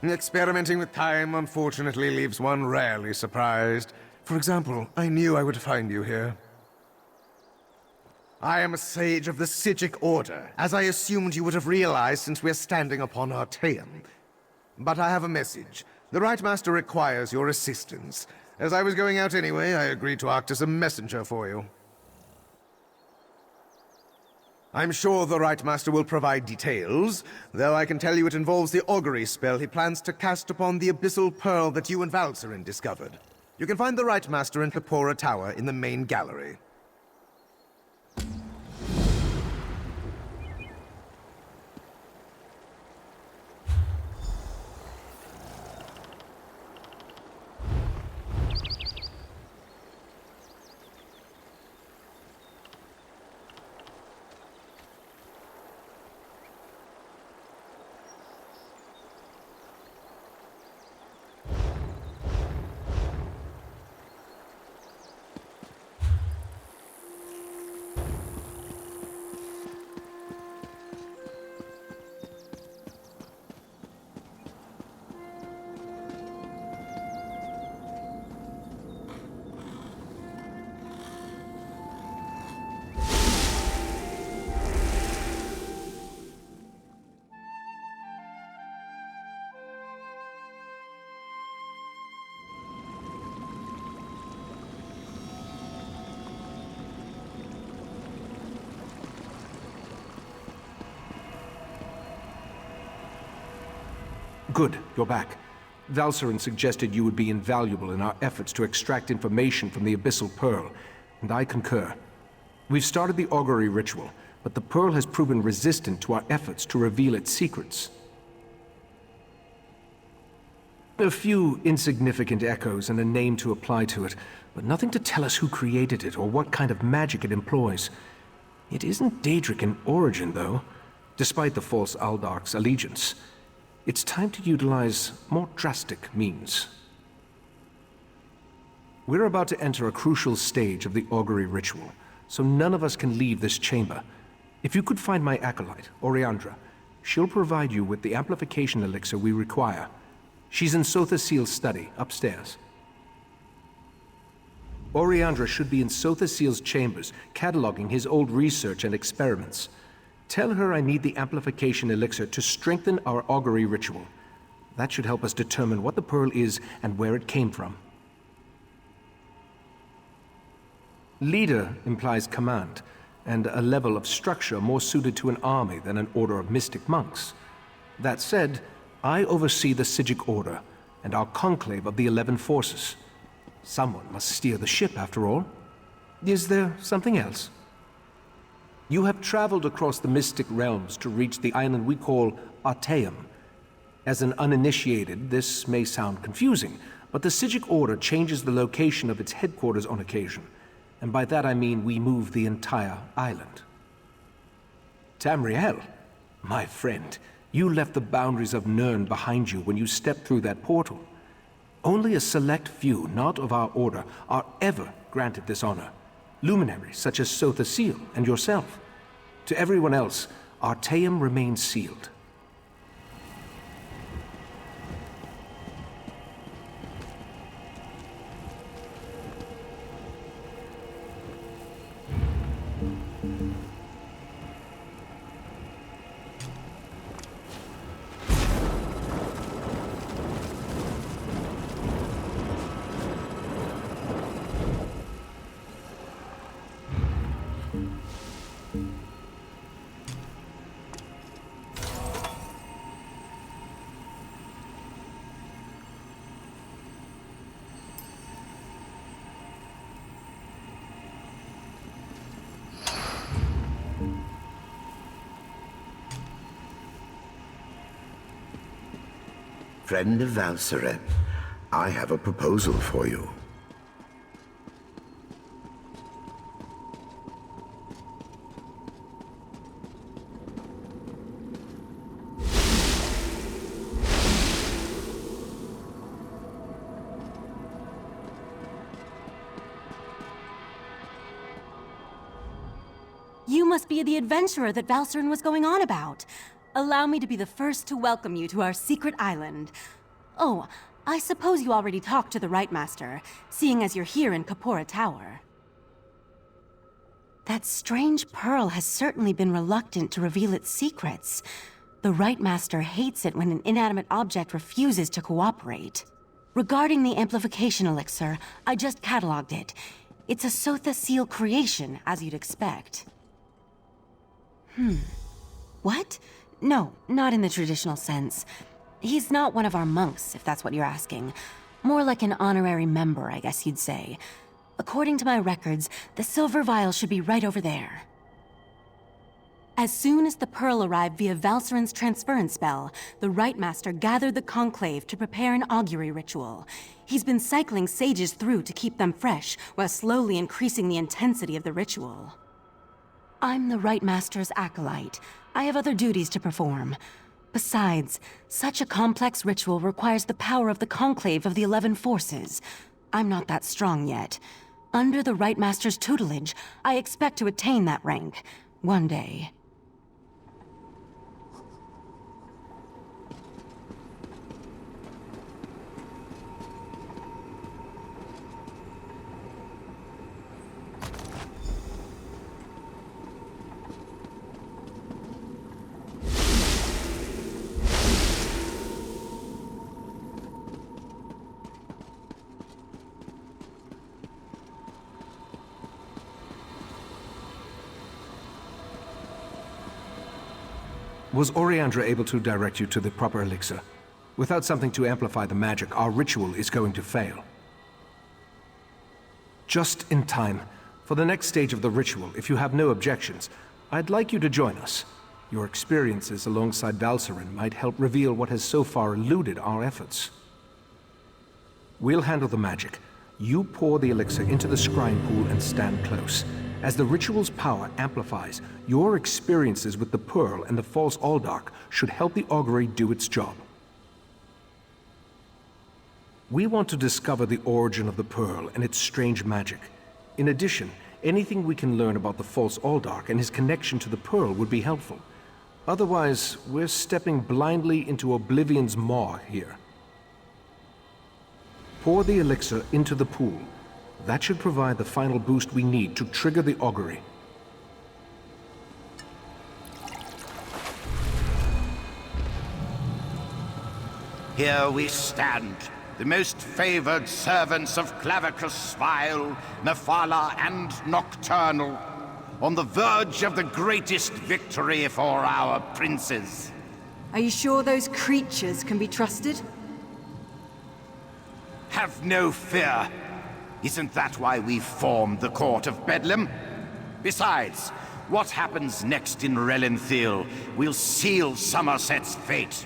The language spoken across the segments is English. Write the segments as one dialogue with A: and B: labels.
A: Experimenting with time, unfortunately, leaves one rarely surprised. For example, I knew I would find you here. I am a sage of the Psijic Order, as I assumed you would have realized since we're standing upon Artaeum. But I have a message. The Right Master requires your assistance. As I was going out anyway, I agreed to act as a messenger for you. I'm sure the Right Master will provide details, though I can tell you it involves the augury spell he plans to cast upon the abyssal pearl that you and Valcerin discovered. You can find the Right Master in Pepora Tower in the main gallery.
B: Good, you're back. Valcerin suggested you would be invaluable in our efforts to extract information from the Abyssal Pearl, and I concur. We've started the augury ritual, but the Pearl has proven resistant to our efforts to reveal its secrets. A few insignificant echoes and a name to apply to it, but nothing to tell us who created it or what kind of magic it employs. It isn't Daedric in origin, though, despite the false Aldarch's allegiance. It's time to utilize more drastic means. We're about to enter a crucial stage of the augury ritual, so none of us can leave this chamber. If you could find my acolyte, Oriandra, she'll provide you with the amplification elixir we require. She's in Sothas'Eel's study, upstairs. Oriandra should be in Sothas'Eel's chambers, cataloging his old research and experiments. Tell her I need the amplification elixir to strengthen our augury ritual. That should help us determine what the pearl is and where it came from. Leader implies command, and a level of structure more suited to an army than an order of mystic monks. That said, I oversee the Psijic Order, and our conclave of the 11 forces. Someone must steer the ship, after all. Is there something else? You have traveled across the mystic realms to reach the island we call Artaeum. As an uninitiated, this may sound confusing, but the Psijic Order changes the location of its headquarters on occasion, and by that I mean we move the entire island. Tamriel, my friend, you left the boundaries of Nirn behind you when you stepped through that portal. Only a select few, not of our order, are ever granted this honor. Luminaries such as Sothas'Eel and yourself. To everyone else, Artaeum remains sealed.
C: Friend of Valcerin, I have a proposal for you.
D: You must be the adventurer that Valcerin was going on about. Allow me to be the first to welcome you to our secret island. Oh, I suppose you already talked to the Rite Master, seeing as you're here in Kapora Tower. That strange pearl has certainly been reluctant to reveal its secrets. The Rite Master hates it when an inanimate object refuses to cooperate. Regarding the amplification elixir, I just cataloged it. It's a Sotha Seal creation, as you'd expect. What? No, not in the traditional sense. He's not one of our monks, if that's what you're asking. More like an honorary member, I guess you'd say. According to my records, the silver vial should be right over there. As soon as the pearl arrived via Valserin's transference spell, the Rite Master gathered the conclave to prepare an augury ritual. He's been cycling sages through to keep them fresh, while slowly increasing the intensity of the ritual. I'm the Rite Master's acolyte. I have other duties to perform. Besides, such a complex ritual requires the power of the conclave of the 11 forces. I'm not that strong yet. Under the Rite Master's tutelage, I expect to attain that rank. One day.
B: Was Oriandra able to direct you to the proper elixir? Without something to amplify the magic, our ritual is going to fail. Just in time. For the next stage of the ritual, if you have no objections, I'd like you to join us. Your experiences alongside Valserin might help reveal what has so far eluded our efforts. We'll handle the magic. You pour the elixir into the scrying pool and stand close. As the ritual's power amplifies, your experiences with the Pearl and the False Aldark should help the augury do its job. We want to discover the origin of the Pearl and its strange magic. In addition, anything we can learn about the False Aldark and his connection to the Pearl would be helpful. Otherwise, we're stepping blindly into Oblivion's maw here. Pour the elixir into the pool. That should provide the final boost we need to trigger the augury.
E: Here we stand, the most favored servants of Clavicus Vile, Mephala, and Nocturnal, on the verge of the greatest victory for our princes.
F: Are you sure those creatures can be trusted?
E: Have no fear. Isn't that why we formed the Court of Bedlam? Besides, what happens next in Relenthiel will seal Summerset's fate.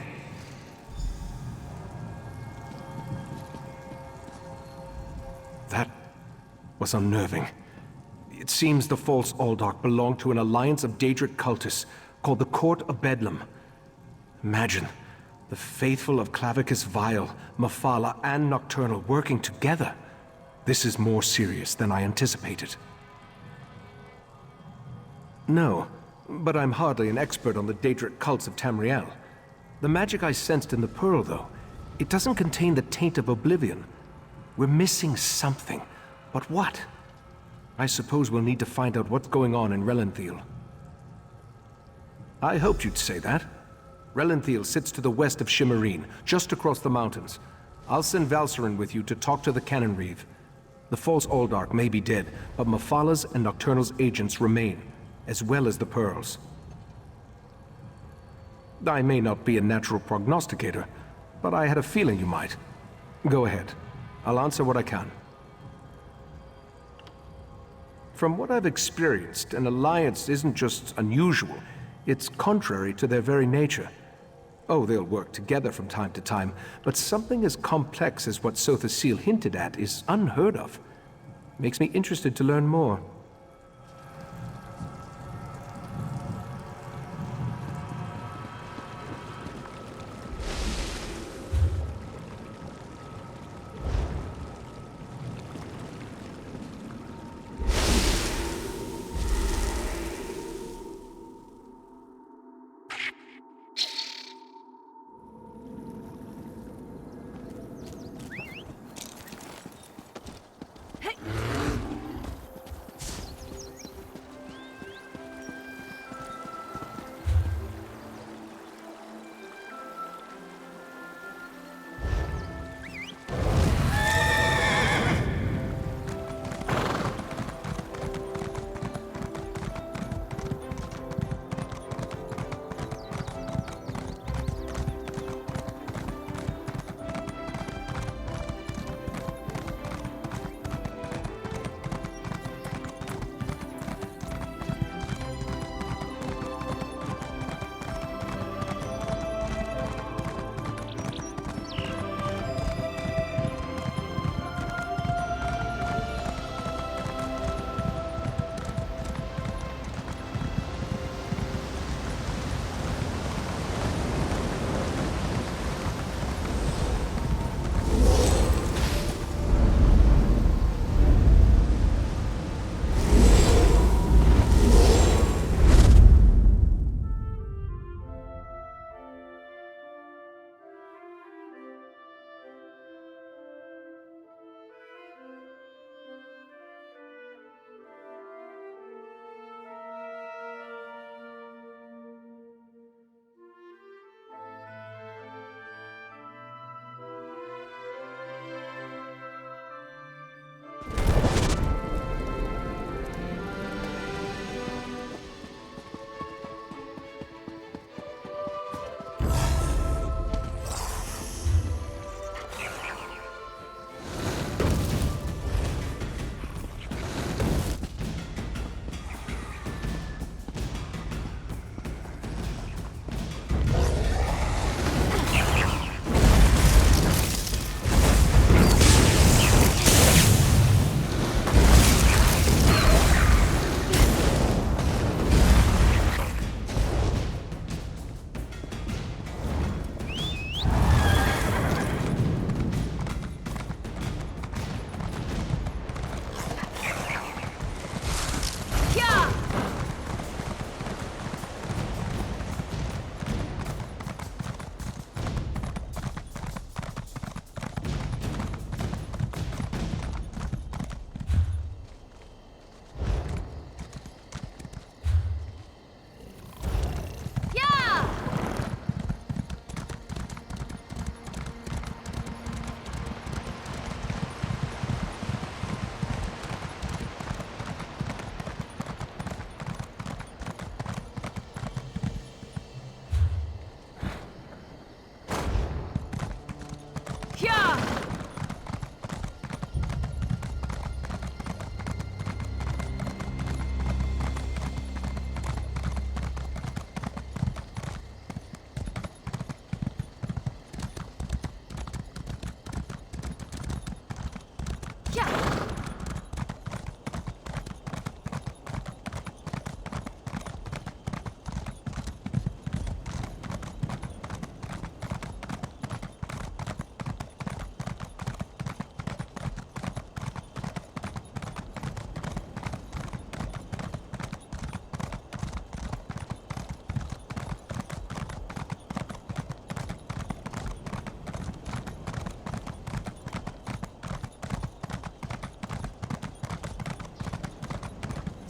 B: That was unnerving. It seems the False Aldark belonged to an alliance of Daedric cultists called the Court of Bedlam. Imagine, the faithful of Clavicus Vile, Mephala, and Nocturnal working together. This is more serious than I anticipated. No, but I'm hardly an expert on the Daedric cults of Tamriel. The magic I sensed in the Pearl, though, it doesn't contain the taint of Oblivion. We're missing something, but what? I suppose we'll need to find out what's going on in Relenthiel. I hoped you'd say that. Relenthiel sits to the west of Shimmerine, just across the mountains. I'll send Valserin with you to talk to the Cannon Reeve. The False Aldark may be dead, but Mephala's and Nocturnal's agents remain, as well as the Pearls. I may not be a natural prognosticator, but I had a feeling you might. Go ahead. I'll answer what I can. From what I've experienced, an alliance isn't just unusual, it's contrary to their very nature. Oh, they'll work together from time to time, but something as complex as what Sotha Seal hinted at is unheard of. Makes me interested to learn more.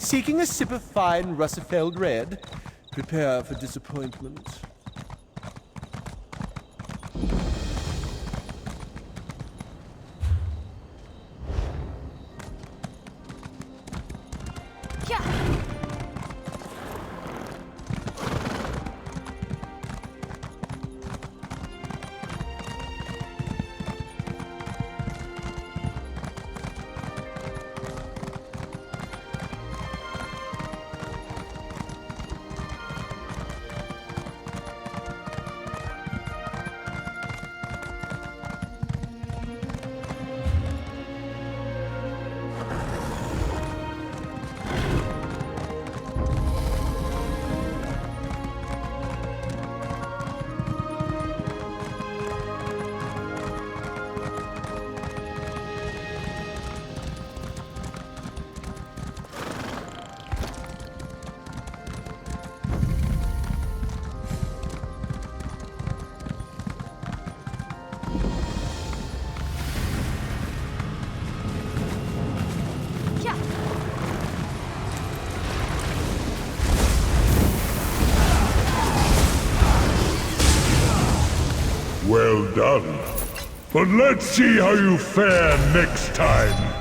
G: Seeking a sip of fine Russefeld red? Prepare for disappointment.
H: Well done. But let's see how you fare next time.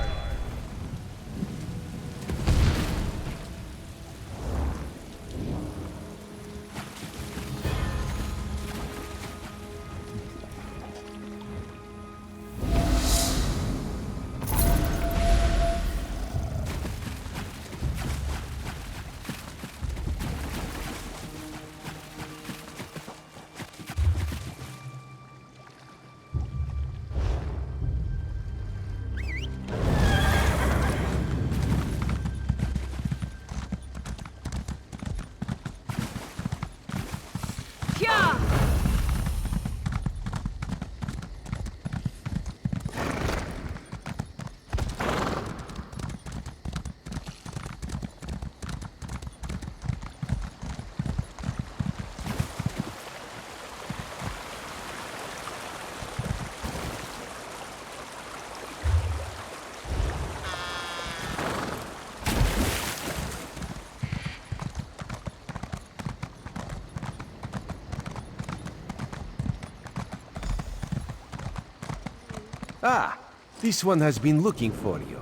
G: Ah, this one has been looking for you.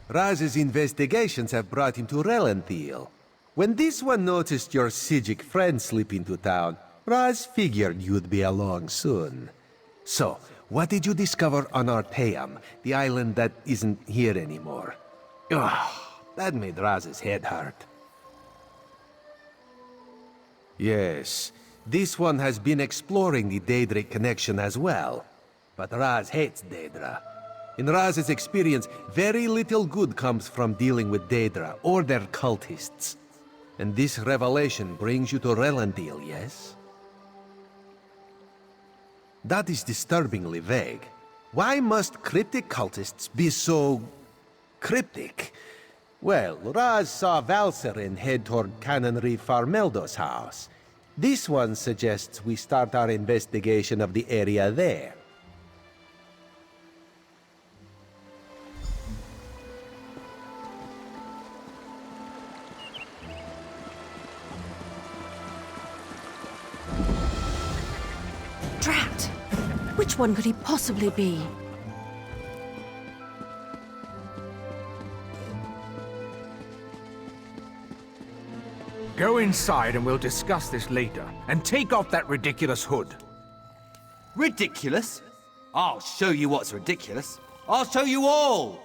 G: Raz's investigations have brought him to Relenthiel. When this one noticed your Sijic friend slip into town, Raz figured you'd be along soon. So, what did you discover on Arteum, the island that isn't here anymore? Ugh, that made Raz's head hurt. Yes, this one has been exploring the Daedric connection as well. But Raz hates Daedra. In Raz's experience, very little good comes from dealing with Daedra or their cultists. And this revelation brings you to Relenthiel, yes? That is disturbingly vague. Why must cryptic cultists be so... cryptic? Well, Raz saw Valserin head toward Canonry Farmeldo's house. This one suggests we start our investigation of the area there.
F: Drat! Which one could he possibly be?
B: Go inside and we'll discuss this later. And take off that ridiculous hood.
I: Ridiculous? I'll show you what's ridiculous. I'll show you all!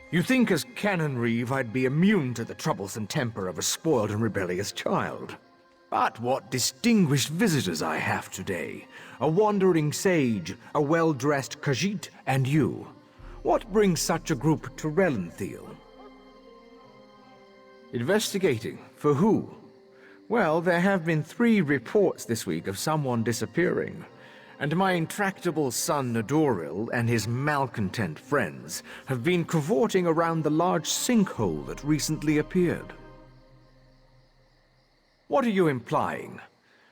B: You think as Canon Reeve I'd be immune to the troublesome temper of a spoiled and rebellious child. But what distinguished visitors I have today. A wandering sage, a well-dressed Khajiit, and you. What brings such a group to Relenthiel? Investigating. For who? Well, there have been 3 reports this week of someone disappearing. And my intractable son Nadoril and his malcontent friends have been cavorting around the large sinkhole that recently appeared. What are you implying?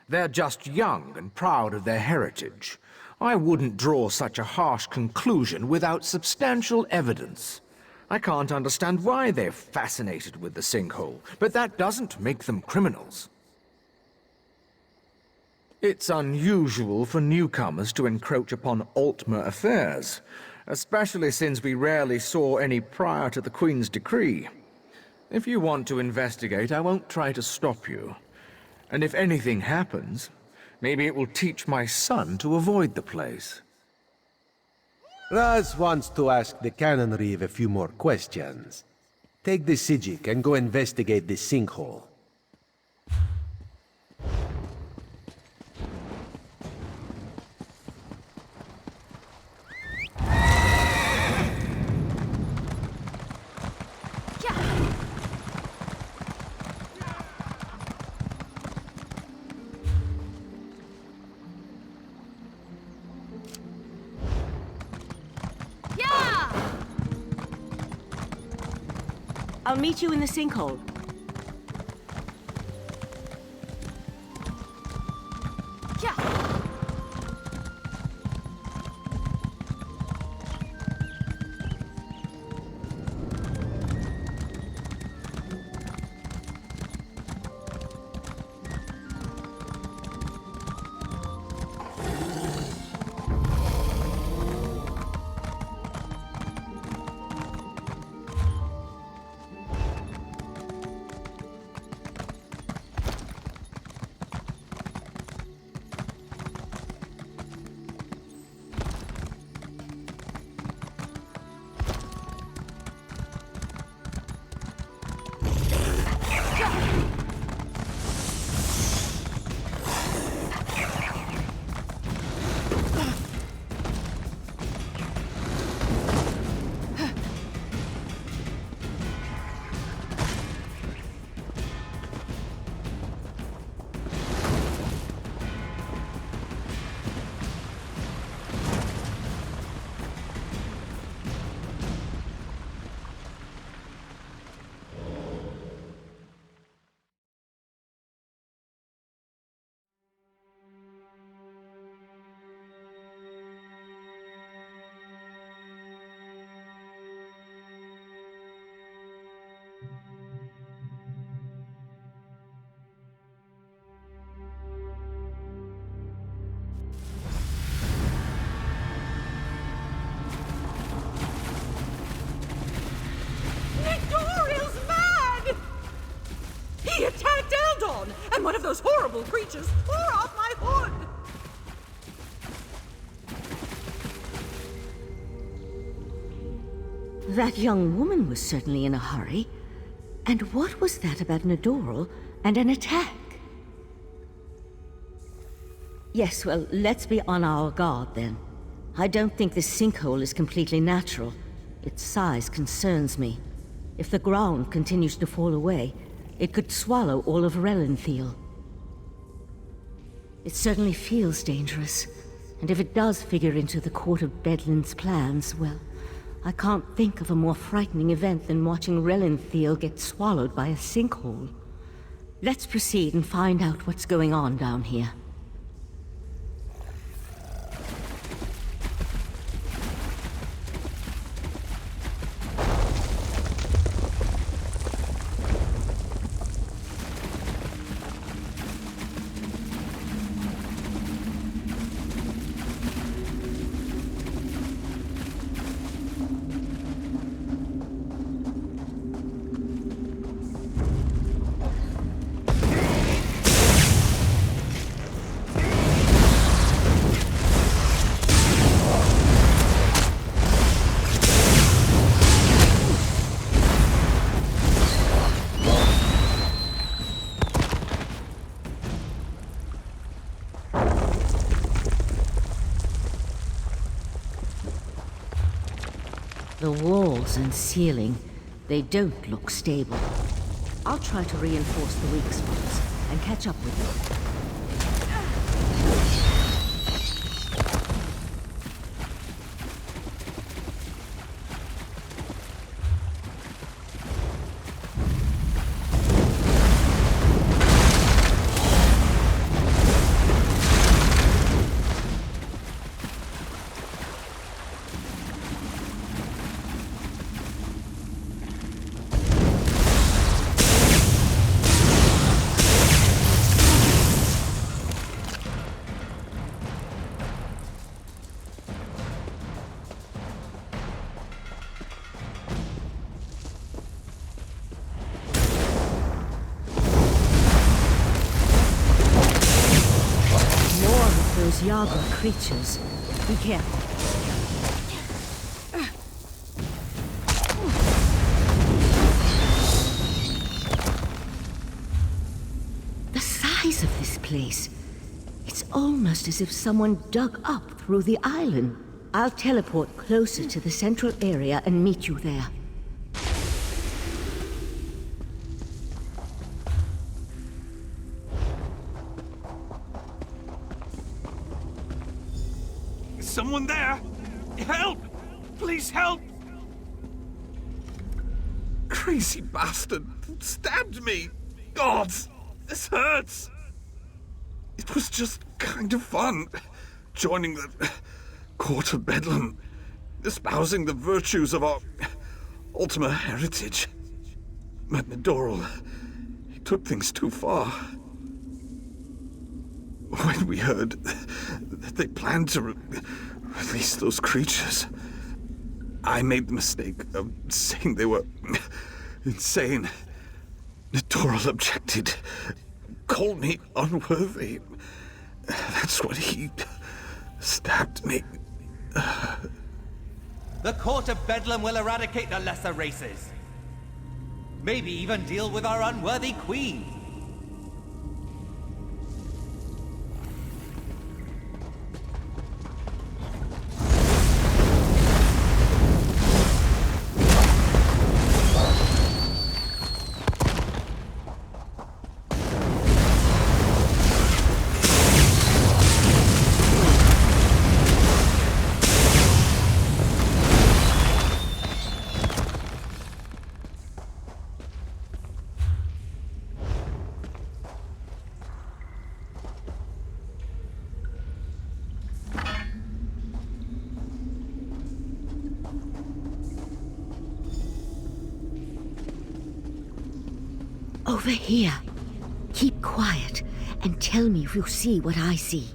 B: They're just young and proud of their heritage. I wouldn't draw such a harsh conclusion without substantial evidence. I can't understand why they're fascinated with the sinkhole, but that doesn't make them criminals. It's unusual for newcomers to encroach upon Altmer affairs, especially since we rarely saw any prior to the Queen's decree. If you want to investigate, I won't try to stop you. And if anything happens, maybe it will teach my son to avoid the place.
G: Raz wants to ask the Cannon Reeve a few more questions. Take the Sijik and go investigate the sinkhole.
F: I'll meet you in the sinkhole.
J: He attacked Eldon, and one of those horrible creatures tore off my hood!
F: That young woman was certainly in a hurry. And what was that about Nadoral and an attack? Yes, well, let's be on our guard then. I don't think this sinkhole is completely natural. Its size concerns me. If the ground continues to fall away, it could swallow all of Relenthiel. It certainly feels dangerous, and if it does figure into the Court of Bedlin's plans, well, I can't think of a more frightening event than watching Relenthiel get swallowed by a sinkhole. Let's proceed and find out what's going on down here. The walls and ceiling, they don't look stable. I'll try to reinforce the weak spots and catch up with them. those Yaga creatures. Be careful. The size of this place. It's almost as if someone dug up through the island. I'll teleport closer to the central area and meet you there.
K: Is someone there? Help! Please help! Crazy bastard stabbed me! God, this hurts! It was just kind of fun, joining the Court of Bedlam, espousing the virtues of our Ultima heritage. But Nidoral, he took things too far. When we heard that they planned to release those creatures, I made the mistake of saying they were insane. Nidoral objected, called me unworthy. That's when he stabbed me.
I: The Court of Bedlam will eradicate the lesser races. Maybe even deal with our unworthy queen.
F: Over here. Keep quiet and tell me if you see what I see.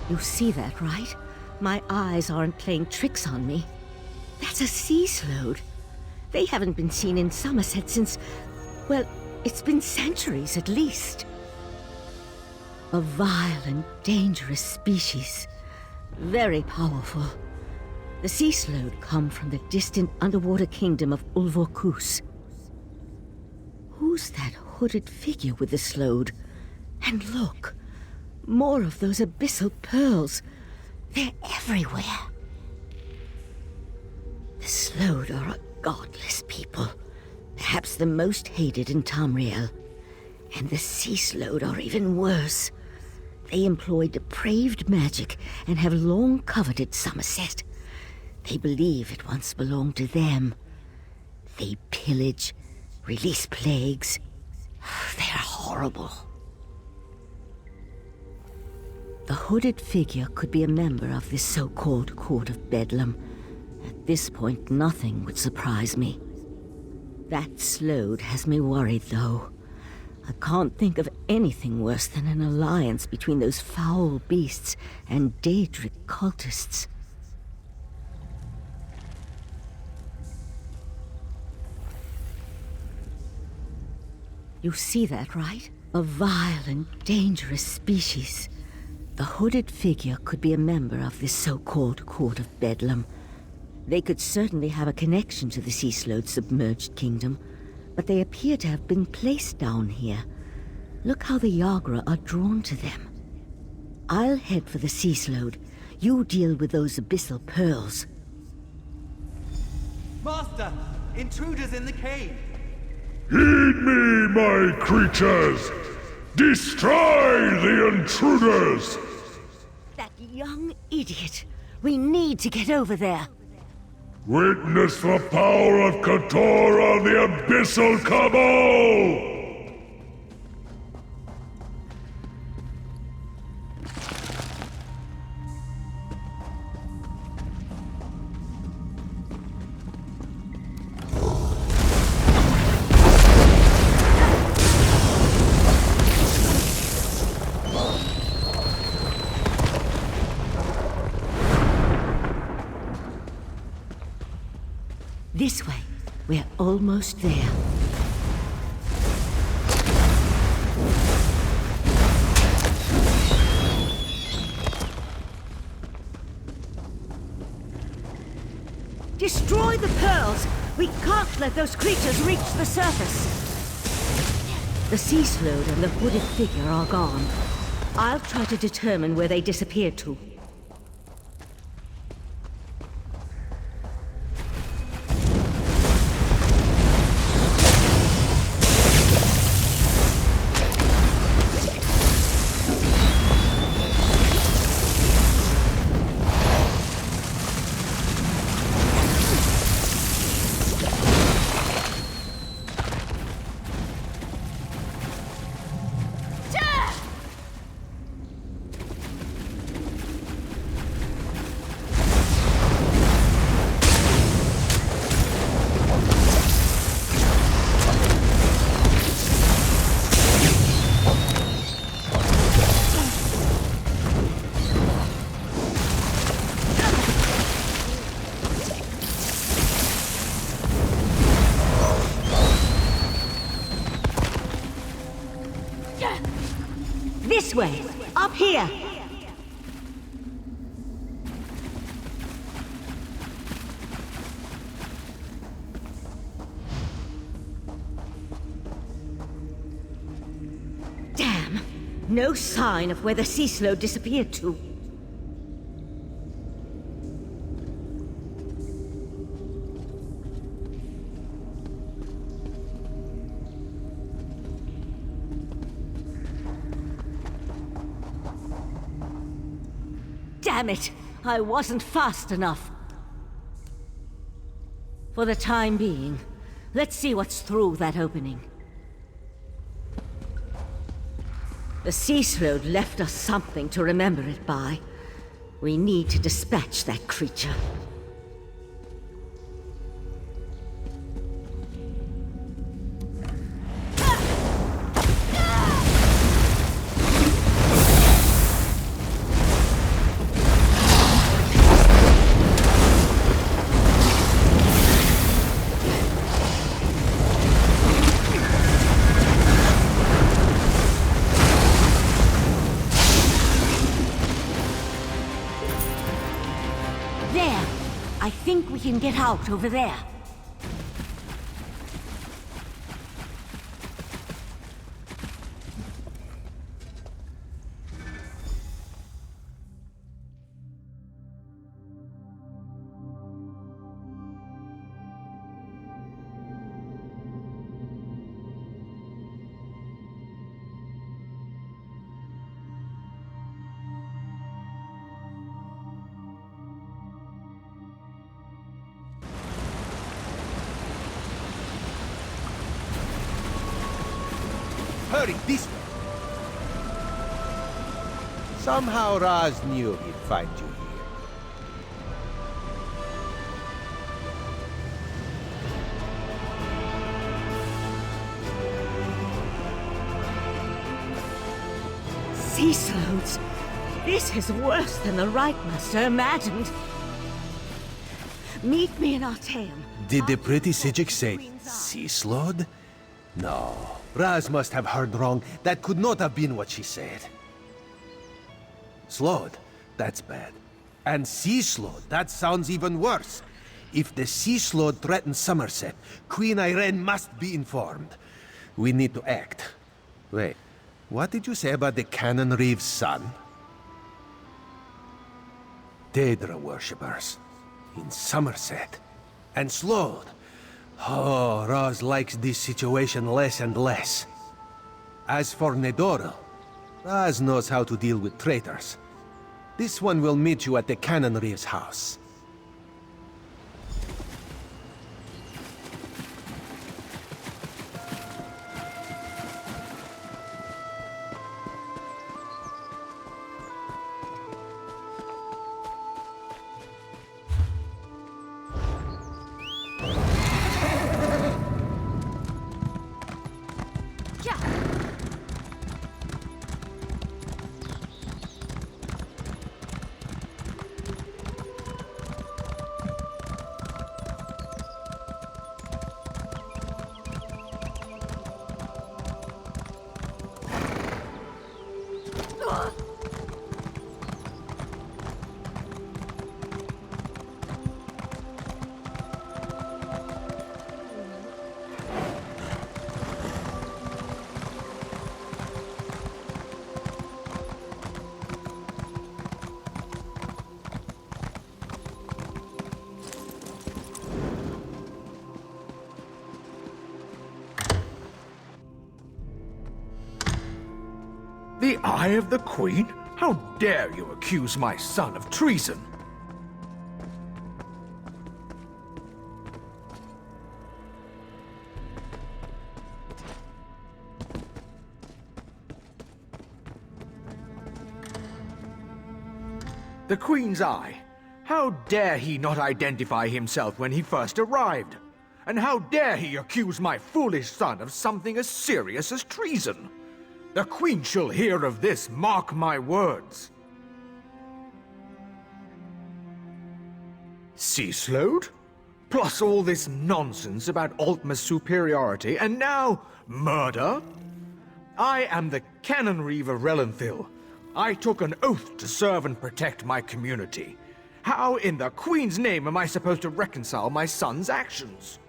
F: You see that, right? My eyes aren't playing tricks on me. That's a sea slode. They haven't been seen in Summerset since, well, it's been centuries at least. A vile and dangerous species. Very powerful. The sea slode come from the distant underwater kingdom of Ulvorkus. Who's that hooded figure with the slode? And look, more of those abyssal pearls. They're everywhere. The slode are a godless people, perhaps the most hated in Tamriel. And the sea slode are even worse. They employ depraved magic and have long coveted Summerset. They believe it once belonged to them. They pillage, release plagues. They're horrible. The hooded figure could be a member of this so-called Court of Bedlam. At this point, nothing would surprise me. That slode has me worried, though. I can't think of anything worse than an alliance between those foul beasts and Daedric cultists. You see that, right? A vile and dangerous species. The hooded figure could be a member of this so-called Court of Bedlam. They could certainly have a connection to the sea slode's submerged kingdom, but they appear to have been placed down here. Look how the Yagra are drawn to them. I'll head for the sea slode. You deal with those abyssal pearls.
I: Master! Intruders in the cave!
H: Heed me, my creatures! Destroy the intruders!
F: That young idiot! We need to get over there!
H: Witness the power of Katora, the Abyssal Cabal!
F: This way. We're almost there. Destroy the pearls! We can't let those creatures reach the surface! The sea slode and the hooded figure are gone. I'll try to determine where they disappeared to. This way! Up here! Damn! No sign of where the sea slode disappeared to. Damn it! I wasn't fast enough. For the time being, let's see what's through that opening. The sea slode left us something to remember it by. We need to dispatch that creature. I think we can get out over there.
G: Hurry, this way! Somehow Raz knew he'd find you here.
F: Sea slodes! This is worse than the Rightmaster imagined. Meet me in Artaeum.
G: Did the pretty Sijik say sea slode? No. Raz must have heard wrong. That could not have been what she said. Slode? That's bad. And sea slode? That sounds even worse. If the sea slode threatens Summerset, Queen Irene must be informed. We need to act. Wait, what did you say about the Cannon Reeve's son? Daedra worshippers. In Summerset. And Slode. Oh, Raz likes this situation less and less. As for Nedoro, Raz knows how to deal with traitors. This one will meet you at the Cannon Reeve's house.
L: the eye of the Queen? How dare you accuse my son of treason? The Queen's eye. How dare he not identify himself when he first arrived? And how dare he accuse my foolish son of something as serious as treason? The Queen shall hear of this, mark my words. Sea slowed? Plus all this nonsense about Altma's superiority, and now murder? I am the Canon Reeve of Relenthil. I took an oath to serve and protect my community. How in the Queen's name am I supposed to reconcile my son's actions?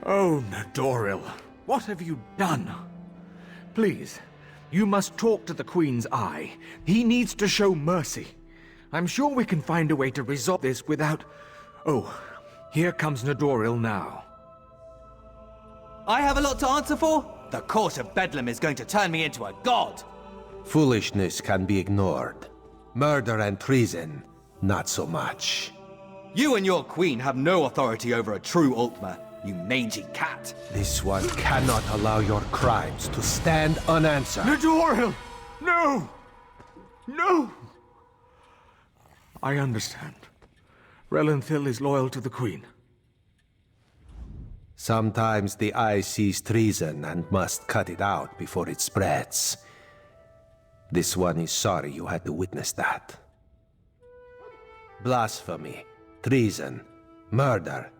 L: Oh, Nadoril, what have you done? Please, you must talk to the Queen's eye. He needs to show mercy. I'm sure we can find a way to resolve this without... Oh, here comes Nadoril now.
I: I have a lot to answer for? The Court of Bedlam is going to turn me into a god!
G: Foolishness can be ignored. Murder and treason, not so much.
I: You and your queen have no authority over a true Altma, you mangy cat.
G: This one cannot allow your crimes to stand unanswered.
L: Nadoril! No! No! I understand. Relenthil is loyal to the Queen.
G: Sometimes the eye sees treason and must cut it out before it spreads. This one is sorry you had to witness that. Blasphemy, treason, murder.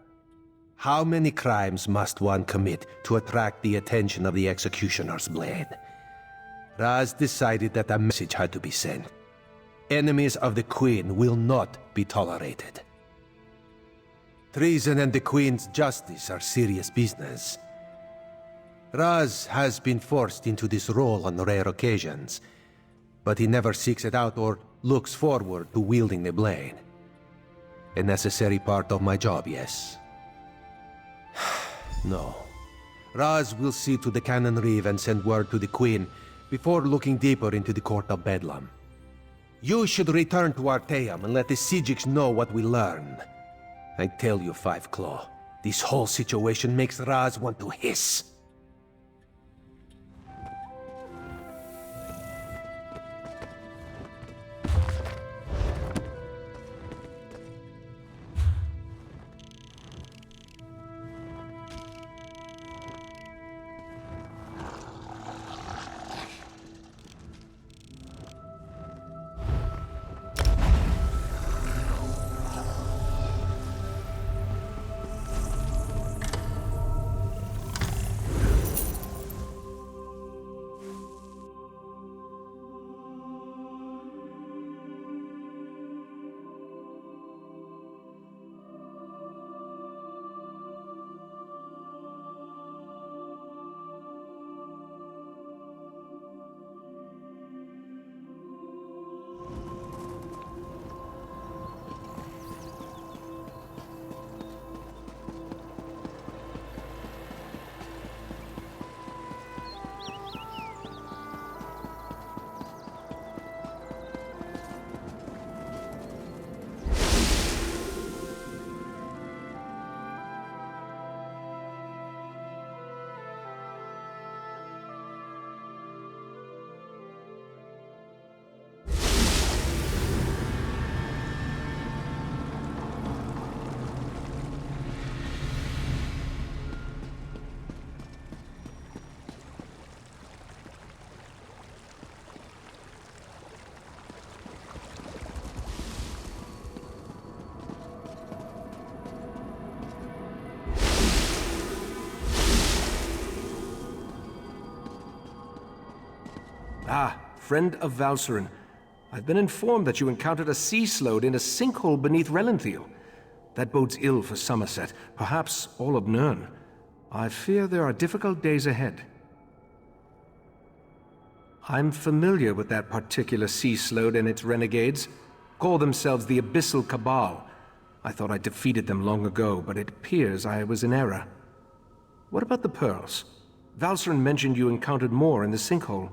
G: How many crimes must one commit to attract the attention of the executioner's blade? Raz decided that a message had to be sent. Enemies of the Queen will not be tolerated. Treason and the Queen's justice are serious business. Raz has been forced into this role on rare occasions, but he never seeks it out or looks forward to wielding the blade. A necessary part of my job, yes. No. Raz will see to the Canon Reeve and send word to the Queen before looking deeper into the Court of Bedlam. You should return to Arteum and let the Sijiks know what we learned. I tell you, Five Claw, this whole situation makes Raz want to hiss.
B: Ah, friend of Valcerin. I've been informed that you encountered a sea slode in a sinkhole beneath Relenthil. That bodes ill for Summerset, perhaps all of Nirn. I fear there are difficult days ahead. I'm familiar with that particular sea slode and its renegades. Call themselves the Abyssal Cabal. I thought I defeated them long ago, but it appears I was in error. What about the pearls? Valcerin mentioned you encountered more in the sinkhole.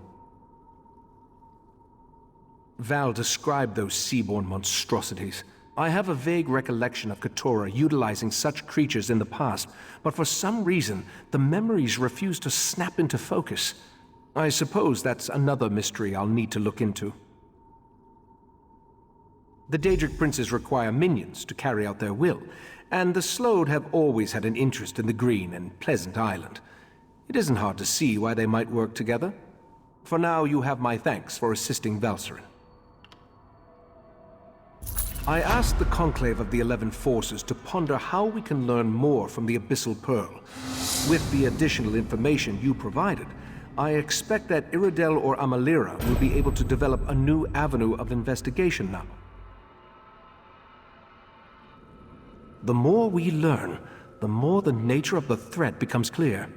B: Val described those seaborne monstrosities. I have a vague recollection of Keturah utilizing such creatures in the past, but for some reason, the memories refuse to snap into focus. I suppose that's another mystery I'll need to look into. The Daedric princes require minions to carry out their will, and the Slode have always had an interest in the green and pleasant island. It isn't hard to see why they might work together. For now, you have my thanks for assisting Valcerin. I asked the Conclave of the 11 Forces to ponder how we can learn more from the Abyssal Pearl. With the additional information you provided, I expect that Iridel or Amalira will be able to develop a new avenue of investigation now. The more we learn, the more the nature of the threat becomes clear.